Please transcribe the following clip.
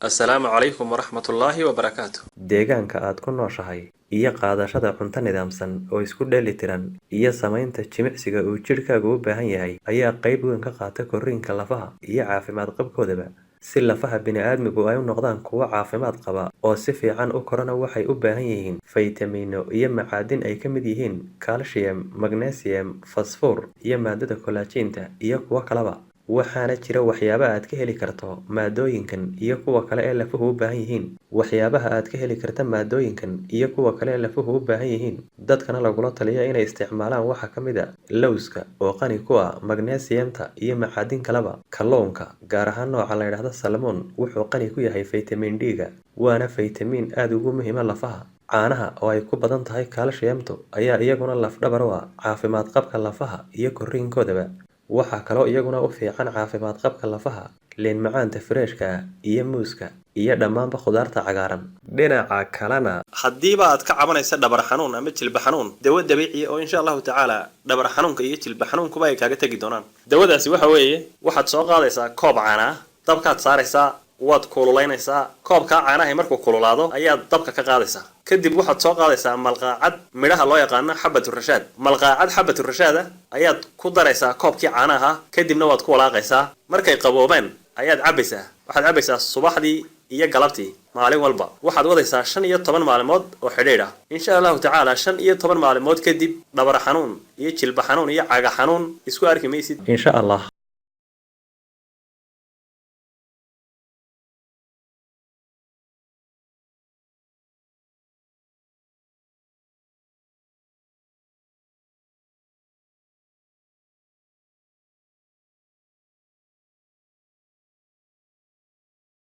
السلام عليكم ورحمة الله وبركاته. deegaanka aad ku nooshahay iyo qaadashada cunto nidaamsan oo isku dheelitiran iyo samaynta jimicsiga uu jidhkaagu u baahan yahay ayaa qayb weyn ka qaata korriinka lafaha iyo caafimaad qabkoodaba. Si lafaha bini'aadmigu ay u noqdaan kuwo caafimaad qaba oo si fiican u korana waxay u baahan yihiin faytamiino iyo macaadin ay ka mid yihiin calcium, magnesium, fosfoor iyo maadada collagen-ta iyo kuwo kaleba. waxaana jira waxyaabaha aad ka heli karto maadooyinkan iyo kuwa kale ee lafuhu u baahan yihiin. waxyaabaha aad ka heli karta maadooyinkan iyo kuwa kale ee lafuhu u baahan yihiin dadkana lagula taliya inay isticmaalaan waxaa ka mid a lowska oo qani ku ah magnesiumta iyo macaadin kaleba. kalluunka gaar ahaan nooca la yidhaahdo salmon wuxuu qani ku yahay faytamin D-ga, waana faytamiin aad ugu muhiima lafaha. caanaha oo ay ku badan tahay calciumtu ayaa iyaguna lafdhabar u ah caafimaad qabka lafaha iyo korriinkoodaba. waxaa kaloo iyaguna u fiican caafimaad qabka lafaha liin macaanta freeshka ah iyo muuska iyo dhammaanba khudaarta cagaaran. dhinaca kalena haddiiba aad ka cabanaysa dhabar xanuun ama jilba xanuun, dawo dabiici oo insha allahu tacaala dhabar xanuunka iyo jilba xanuunkuba ay kaaga tegi doonaan. dawadaasi waxa weeye, waxaad soo qaadaysaa koob caana ah, dabkaad saaraysaa, waad kululaynaysaa. koobkaa caanaha markuu kululaado ayaad dabka ka qaadaysaa. kadib waxaad soo qaadaysaa malqaacad midhaha loo yaqaano xabatu rashaad. malqaacad xabatu rashaada ayaad ku daraysaa koobkii caanaha, kadibna waad ku walaaqaysaa. markay qaboobaan ayaad cabbaysaa. waxaad cabbaysaa subaxdii iyo galabtii maalin walba. waxaad wadaysaa 15 maalmood oo xidhiidh ah. insha allahu tacaala 15 maalmood kadib dhabar xanuun iyo jilba xanuun iyo caga xanuun isku arki maysid insha allah.